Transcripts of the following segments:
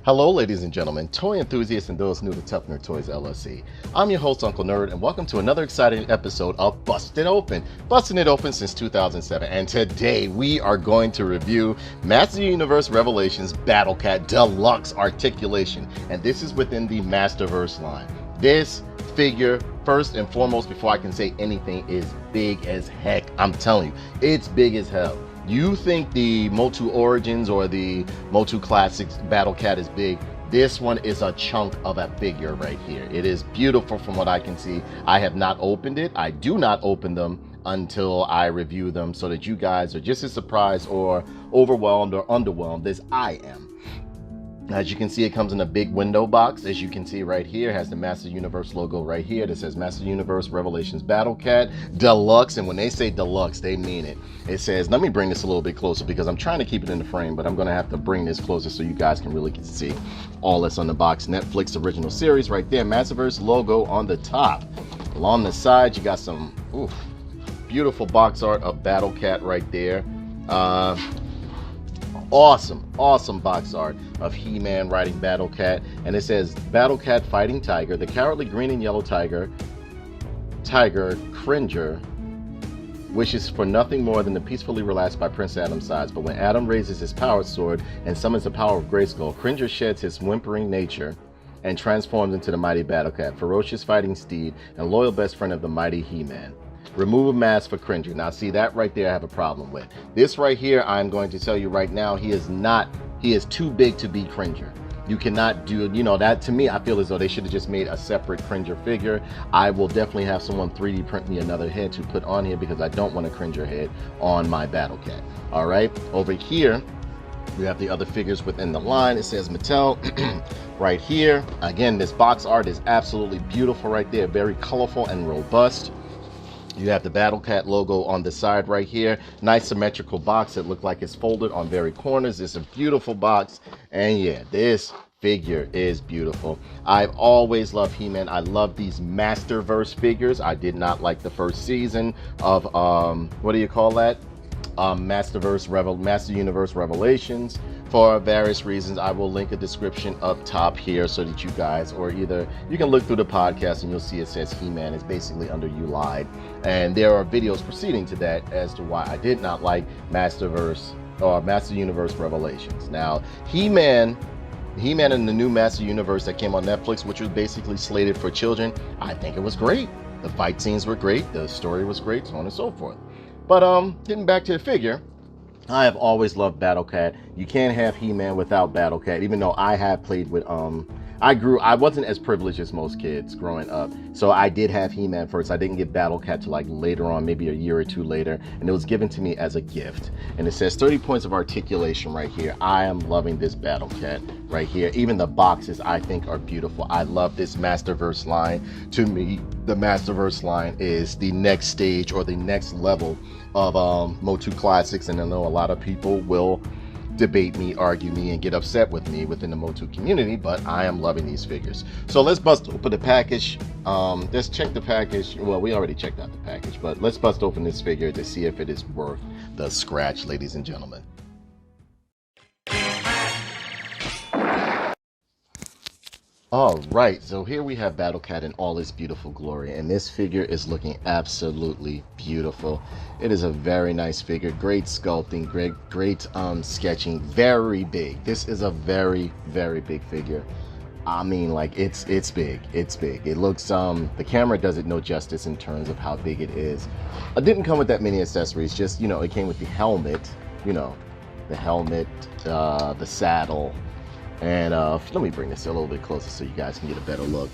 Hello, ladies and gentlemen, toy enthusiasts and those new to Tough Nerd Toys LLC. I'm your host, Uncle Nerd, and welcome to another exciting episode of Busted Open. Busting it open since 2007, and today we are going to review Master Universe Revelations Battlecat Deluxe Articulation, and this is within the Masterverse line. This figure, first and foremost, before I can say anything, is big as heck. I'm telling you, it's big as hell. You think the MOTU Origins or the MOTU Classics Battlecat is big. This one is a chunk of a figure right here. It is beautiful from what I can see. I have not opened it. I do not open them until I review them so that you guys are just as surprised or overwhelmed or underwhelmed as I am. As you can see, it comes in a big window box. As you can see right here, it has the Master Universe logo right here that says Master Universe Revelations Battlecat Deluxe. And when they say Deluxe, they mean it. It says, let me bring this a little bit closer because I'm trying to keep it in the frame, but I'm going to have to bring this closer so you guys can really see all that's on the box. Netflix original series right there. Masterverse logo on the top. Along the side, you got some beautiful box art of Battlecat right there. Awesome box art of He-Man riding Battlecat, and it says Battlecat fighting Tiger, the cowardly green and yellow tiger Cringer wishes for nothing more than to peacefully relax by Prince Adam's sides, but when Adam raises his powered sword and summons the power of Grayskull, Cringer sheds his whimpering nature and transforms into the mighty Battlecat, ferocious fighting steed and loyal best friend of the mighty He-Man. Remove a mask for Cringer. Now see, that right there I have a problem with. This right here, I'm going to tell you right now, he is too big to be Cringer. You cannot do, that to me, I feel as though they should have just made a separate Cringer figure. I will definitely have someone 3D print me another head to put on here because I don't want a Cringer head on my Battlecat. All right, over here, we have the other figures within the line. It says Mattel right here. Again, this box art is absolutely beautiful right there. Very colorful and robust. You have the Battlecat logo on the side right here. Nice symmetrical box that look like it's folded on very corners. It's a beautiful box. And yeah, this figure is beautiful. I've always loved He-Man. I love these Masterverse figures. I did not like the first season of, what do you call that? Master Universe Revelations. For various reasons, I will link a description up top here so that you guys, or either you can look through the podcast and you'll see it says He-Man is basically under You Lied. And there are videos preceding to that as to why I did not like Masterverse or Master Universe Revelations. Now, He-Man in the new Master Universe that came on Netflix, which was basically slated for children, I think it was great. The fight scenes were great, the story was great, so on and so forth. But getting back to the figure, I have always loved Battlecat. You can't have He-Man without Battlecat, even though I have played with, I wasn't as privileged as most kids growing up. So I did have He-Man first. I didn't get Battlecat till like later on, maybe a year or two later. And it was given to me as a gift. And it says 30 points of articulation right here. I am loving this Battlecat right here. Even the boxes I think are beautiful. I love this Masterverse line. To me, the Masterverse line is the next stage or the next level of MOTU Classics, and I know a lot of people will debate me, argue me, and get upset with me within the MOTU community, but I am loving these figures. So let's bust open the package. Let's check the package. Well, we already checked out the package, but let's bust open this figure to see if it is worth the scratch, ladies and gentlemen. All right, so here we have Battlecat in all its beautiful glory, and this figure is looking absolutely beautiful. It is a very nice figure, great sculpting, great sketching, very big. This is a very, very big figure. I mean, like, it's big. It looks, the camera does it no justice in terms of how big it is. It didn't come with that many accessories, just, it came with the helmet, the helmet, the saddle, and let me bring this a little bit closer so you guys can get a better look.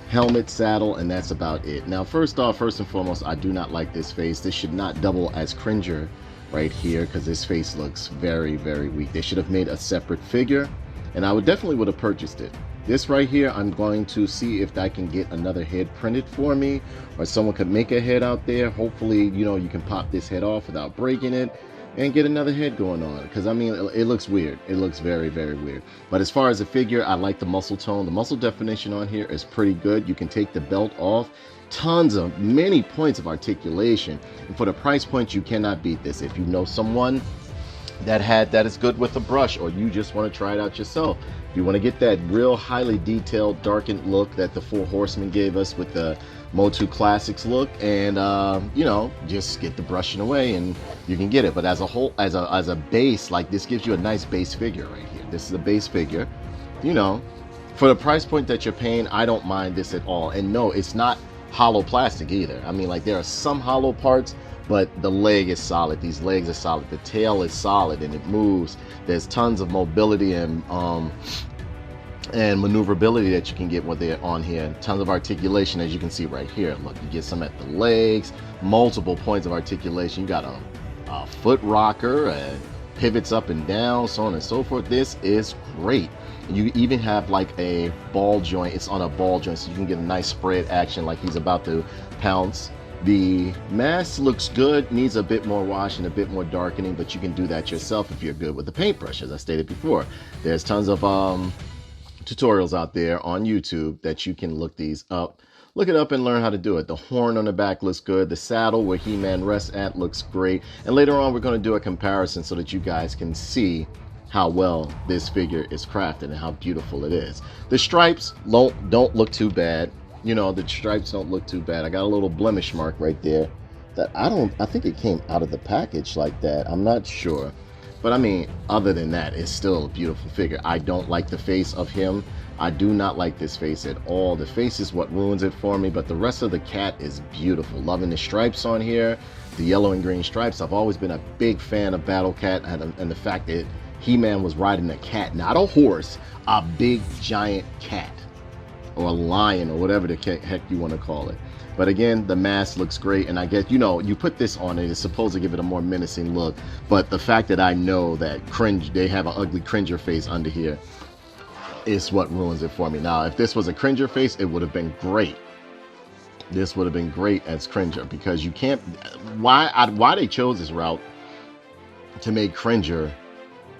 Helmet, saddle, and that's about it. Now, first and foremost, I do not like this face. This should not double as Cringer right here because this face looks very, very weak. They should have made a separate figure, and I definitely would have purchased it. This right here, I'm going to see if I can get another head printed for me, or someone could make a head out there. Hopefully, you can pop this head off without breaking it and get another head going on, because I mean, it looks weird. It looks very, very weird. But as far as the figure, I like the muscle tone. The muscle definition on here is pretty good. You can take the belt off. Many points of articulation, and for the price point, you cannot beat this. If you know someone that is good with a brush, or you just want to try it out yourself. If you want to get that real highly detailed darkened look that the Four Horsemen gave us with the MOTU Classics look, and you know, just get the brushing away and you can get it. But as a whole, as a base, like this gives you a nice base figure right here. This is a base figure, you know, for the price point that you're paying. I don't mind this at all. And no, it's not hollow plastic either. I mean, like, there are some hollow parts, but the leg is solid. These legs are solid. The tail is solid and it moves. There's tons of mobility and maneuverability that you can get when they're on here. Tons of articulation, as you can see right here. Look, you get some at the legs, multiple points of articulation. You got a foot rocker and pivots up and down, so on and so forth. This is great. You even have like a ball joint. It's on a ball joint, so you can get a nice spread action like he's about to pounce. The mask looks good, needs a bit more wash and a bit more darkening, but you can do that yourself if you're good with the paintbrush, as I stated before. There's tons of tutorials out there on YouTube that you can look these up. Look it up and learn how to do it. The horn on the back looks good. The saddle where He-Man rests at looks great. And later on, we're going to do a comparison so that you guys can see how well this figure is crafted and how beautiful it is. The stripes don't look too bad. You know, the stripes don't look too bad. I got a little blemish mark right there that I think it came out of the package like that. I'm not sure. But I mean, other than that, it's still a beautiful figure. I don't like the face of him. I do not like this face at all. The face is what ruins it for me, but the rest of the cat is beautiful. Loving the stripes on here, the yellow and green stripes. I've always been a big fan of Battlecat and the fact that He-Man was riding a cat, not a horse, a big giant cat or a lion or whatever the heck you want to call it. But again, the mask looks great, and I guess, you know, you put this on it, it's supposed to give it a more menacing look, but the fact that I know that they have an ugly Cringer face under here is what ruins it for me. Now, if this was a Cringer face, it would have been great. This would have been great as Cringer, because you can't, why they chose this route to make Cringer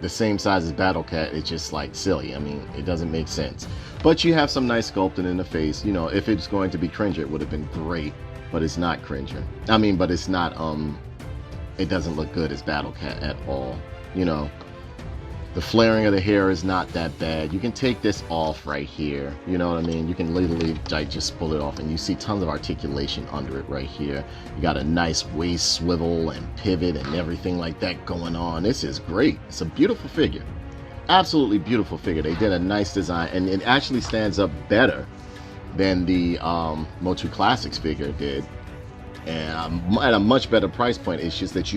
the same size as Battlecat, it's just like silly. I mean, it doesn't make sense. But you have some nice sculpting in the face. You know, if it's going to be Cringer, it would have been great, but it's not Cringer. I mean, but it's not, it doesn't look good as Battlecat at all. You know, the flaring of the hair is not that bad. You can take this off right here. You know what I mean? You can literally like just pull it off, and you see tons of articulation under it right here. You got a nice waist swivel and pivot and everything like that going on. This is great. It's a beautiful figure. Absolutely beautiful figure. They did a nice design, and it actually stands up better than the MOTU Classics figure did, and at a much better price point. It's just that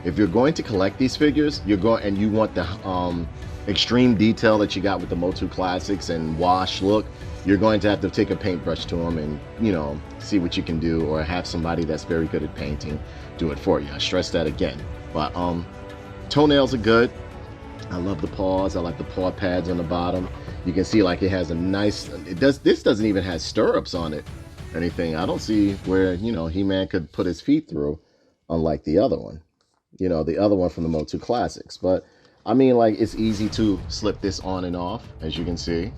if you're going to collect these figures, you want the extreme detail that you got with the MOTU Classics and wash look, you're going to have to take a paintbrush to them and, you know, see what you can do, or have somebody that's very good at painting do it for you. I stress that again. But toenails are good. I love the paws. I like the paw pads on the bottom. You can see like it has a nice, this doesn't even have stirrups on it or anything. I don't see where, you know, He-Man could put his feet through, unlike the other one, you know, the other one from the MOTU Classics. But I mean, like, it's easy to slip this on and off, as you can see.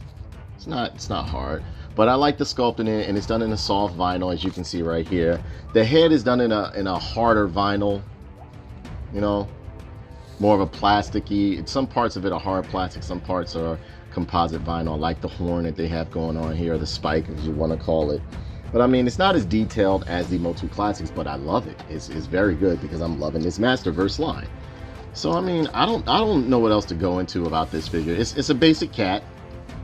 It's not hard. But I like the sculpting in it, and it's done in a soft vinyl, as you can see right here. The head is done in a harder vinyl, you know, more of a plasticky. Some parts of it are hard plastic, some parts are composite vinyl. I like the horn that they have going on here, the spike, as you want to call it. But I mean, it's not as detailed as the MOTU Classics, but I love it. It's very good, because I'm loving this Masterverse line. So I mean, I don't know what else to go into about this figure. It's a basic cat,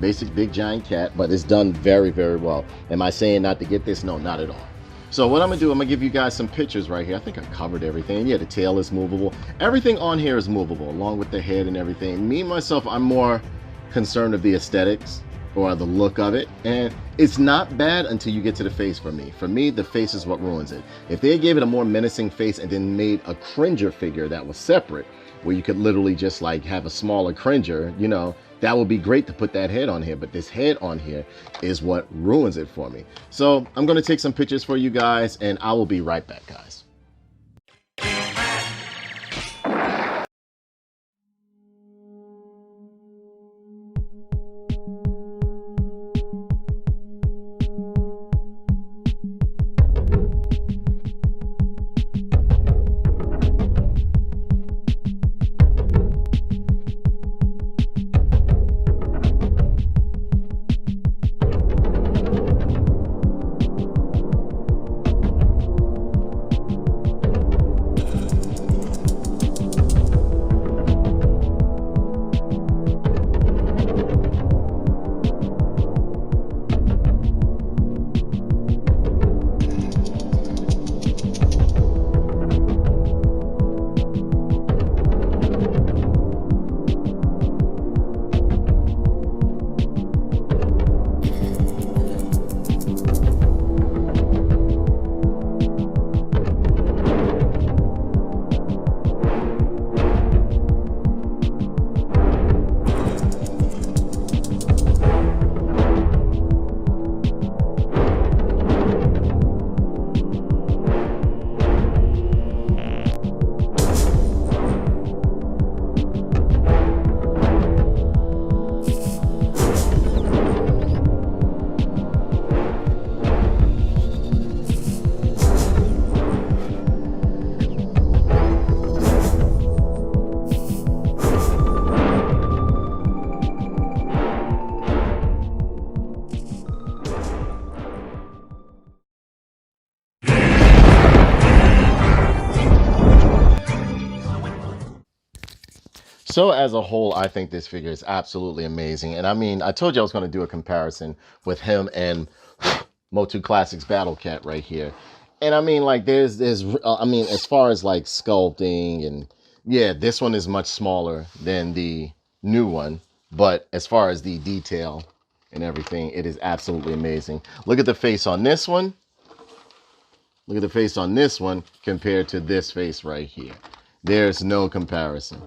basic big giant cat, but it's done very, very well. Am I saying not to get this? No, not at all. So what I'm gonna do, I'm gonna give you guys some pictures right here. I think I covered everything. Yeah, the tail is movable. Everything on here is movable, along with the head and everything. Me, myself, I'm more concerned with the aesthetics or the look of it. And it's not bad until you get to the face for me. For me, the face is what ruins it. If they gave it a more menacing face and then made a Cringer figure that was separate, where you could literally just like have a smaller Cringer, you know, that would be great to put that head on here. But this head on here is what ruins it for me. So I'm going to take some pictures for you guys, and I will be right back, guys. So as a whole, I think this figure is absolutely amazing. And I mean, I told you I was going to do a comparison with him and MOTU Classics Battlecat right here. And I mean, like, I mean, as far as like sculpting and yeah, this one is much smaller than the new one. But as far as the detail and everything, it is absolutely amazing. Look at the face on this one. Look at the face on this one compared to this face right here. There's no comparison.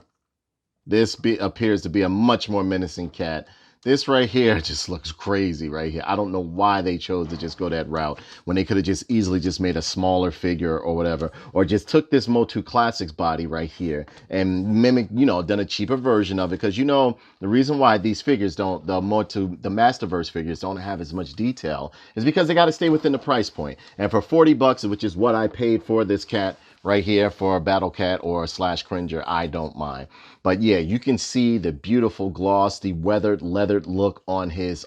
Appears to be a much more menacing cat. This right here just looks crazy right here. I don't know why they chose to just go that route when they could have just easily just made a smaller figure or whatever, or just took this MOTU Classics body right here and mimic, you know, done a cheaper version of it. Because, you know, the reason why these figures don't, the Masterverse figures don't have as much detail is because they got to stay within the price point. And for 40 bucks, which is what I paid for this cat right here for a Battlecat or a slash Cringer, I don't mind. But yeah, you can see the beautiful gloss, the weathered, leathered look on his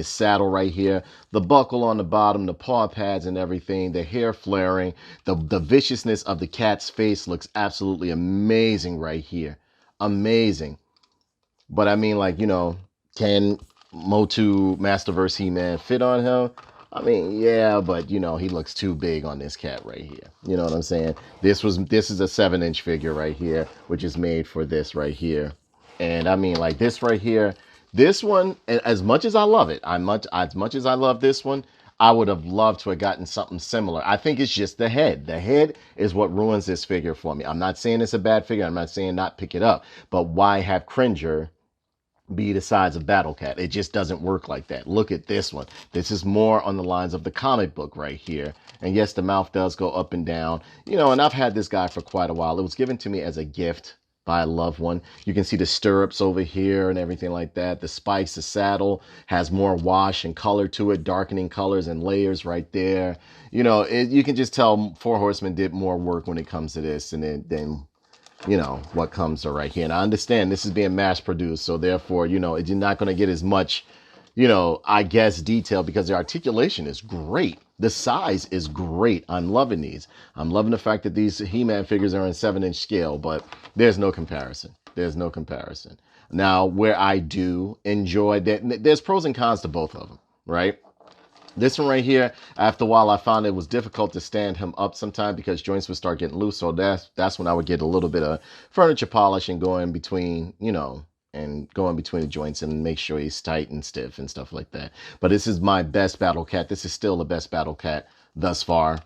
saddle right here, the buckle on the bottom, the paw pads and everything, the hair flaring, the viciousness of the cat's face looks absolutely amazing right here. Amazing. But I mean, like, you know, can MOTU Masterverse He-Man fit on him? I mean, yeah, but you know, he looks too big on this cat right here. You know what I'm saying? This is a 7-inch figure right here, which is made for this right here. And I mean, like this right here, this one, as much as I love it, as much as I love this one, I would have loved to have gotten something similar. I think it's just the head. The head is what ruins this figure for me. I'm not saying it's a bad figure. I'm not saying not pick it up. But why have Cringer be the size of Battlecat? It just doesn't work like that. Look at this one. This is more on the lines of the comic book right here. And yes, the mouth does go up and down. You know, and I've had this guy for quite a while. It was given to me as a gift by a loved one. You can see the stirrups over here and everything like that. The spikes, the saddle has more wash and color to it, darkening colors and layers right there. You know, you can just tell Four Horsemen did more work when it comes to this than you know, what comes to right here. And I understand this is being mass produced, so therefore, you know, you're not going to get as much, you know, I guess, detail because the articulation is great. The size is great. I'm loving these. I'm loving the fact that these He-Man figures are in 7-inch scale, but there's no comparison. There's no comparison. Now, where I do enjoy that, there's pros and cons to both of them, right? This one right here, after a while, I found it was difficult to stand him up sometime because joints would start getting loose. So that's when I would get a little bit of furniture polish and go in between, you know, and go in between the joints and make sure he's tight and stiff and stuff like that. But this is my best Battlecat. This is still the best Battlecat thus far,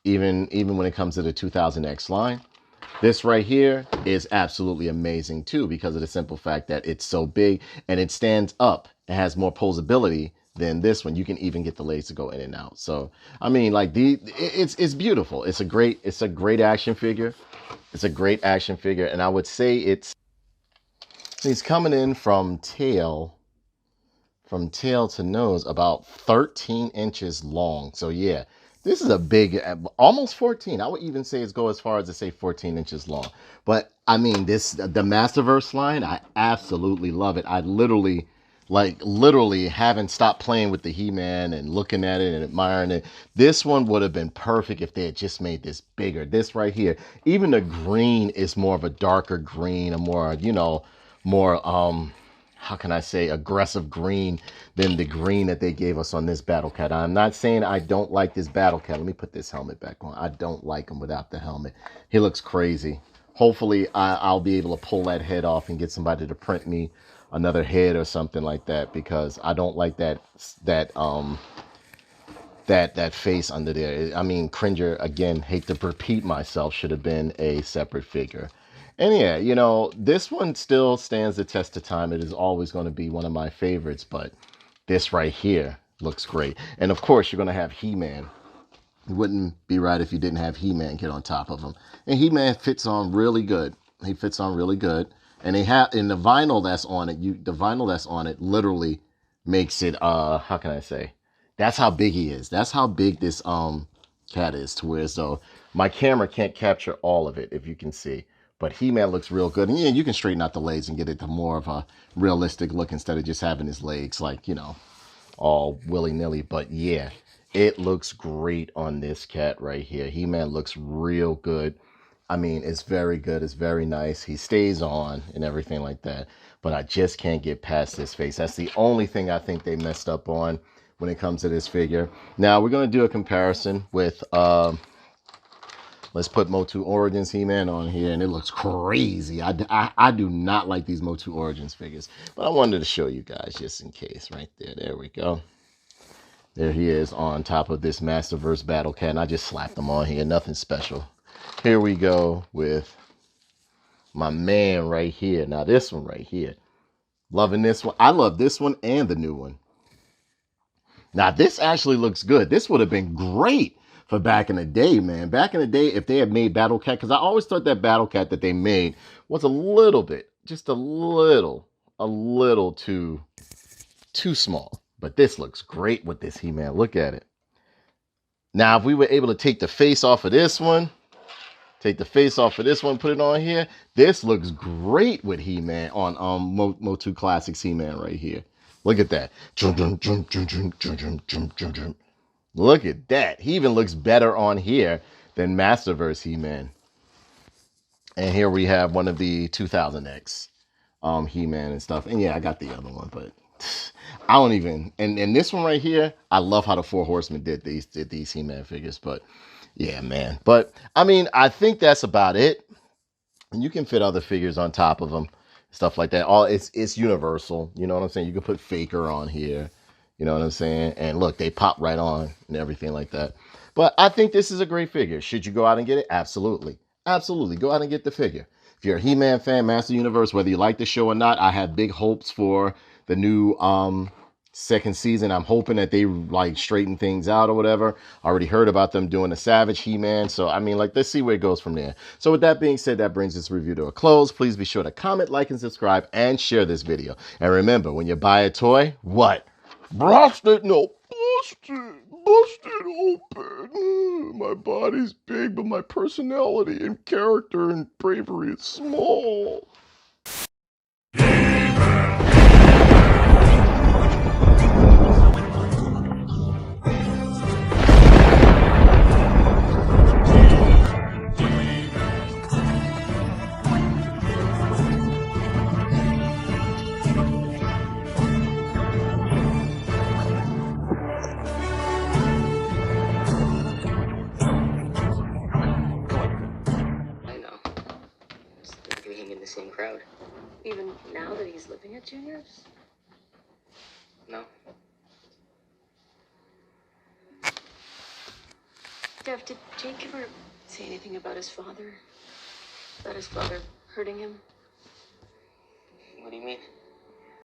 even when it comes to the 2000X line. This right here is absolutely amazing too because of the simple fact that it's so big and it stands up. It has more posability than this one. You can even get the legs to go in and out. So I mean, like it's beautiful. It's a great action figure. It's a great action figure, and I would say he's coming in from tail to nose about 13 inches long. So yeah, this is a big, almost 14. I would even say go as far as to say 14 inches long. But I mean, the Masterverse line, I absolutely love it. I literally haven't stopped playing with the He-Man and looking at it and admiring it. This one would have been perfect if they had just made this bigger. This right here, even the green is more of a darker green, a more, you know, more, how can I say, aggressive green than the green that they gave us on this Battlecat. I'm not saying I don't like this Battlecat. Let me put this helmet back on. I don't like him without the helmet. He looks crazy. Hopefully I'll be able to pull that head off and get somebody to print me another head or something like that, because I don't like that face under there. I mean, Cringer, again, hate to repeat myself, should have been a separate figure. And yeah, you know, this one still stands the test of time. It is always going to be one of my favorites, but this right here looks great. And of course, you're going to have He-Man. It wouldn't be right if you didn't have He-Man get on top of him. And He-Man fits on really good. He fits on really good. And they have, in the vinyl that's on it, the vinyl that's on it literally makes it, how can I say? That's how big he is. That's how big this cat is, to where as though my camera can't capture all of it, if you can see. But He-Man looks real good. And yeah, you can straighten out the legs and get it to more of a realistic look instead of just having his legs like, you know, all willy-nilly. But yeah, it looks great on this cat right here. He-Man looks real good. I mean, it's very good. It's very nice. He stays on and everything like that. But I just can't get past this face. That's the only thing I think they messed up on when it comes to this figure. Now, we're going to do a comparison with, let's put MOTU Origins He-Man on here, and it looks crazy. I do not like these MOTU Origins figures. But I wanted to show you guys just in case. Right there. There we go. There he is on top of this Masterverse Battlecat, and I just slapped him on here. Nothing special. Here we go with my man right here. Now this one right here. Loving this one. I love this one and the new one. Now this actually looks good. This would have been great for back in the day, man. Back in the day, if they had made Battlecat, because I always thought that Battlecat that they made was a little bit, just a little too small. But this looks great with this He-Man. Look at it. Now, if we were able to take the face off of this one, put it on here, this looks great with He-Man on MOTU Classics He-Man right here. Look at that. Look at that. He even looks better on here than Masterverse He-Man. And here we have one of the 2000X He-Man and stuff. And yeah, I got the other one, but I don't even. And this one right here, I love how the Four Horsemen did these He-Man figures. But yeah, man. But I mean, I think that's about it. And you can fit other figures on top of them, stuff like that. It's universal. You know what I'm saying? You can put Faker on here. You know what I'm saying? And look, they pop right on and everything like that. But I think this is a great figure. Should you go out and get it? Absolutely. Absolutely. Go out and get the figure. If you're a He-Man fan, Master Universe, whether you like the show or not, I have big hopes for the new second season. I'm hoping that they like straighten things out or whatever. I already heard about them doing a Savage He-Man. So, I mean, like, let's see where it goes from there. So with that being said, that brings this review to a close. Please be sure to comment, like, and subscribe, and share this video. And remember, when you buy a toy, what? Bust it, no, bust it open. My body's big, but my personality and character and bravery is small. In the same crowd. Even now that he's living at Junior's? No. Jeff, did Jake ever say anything about his father? About his father hurting him? What do you mean?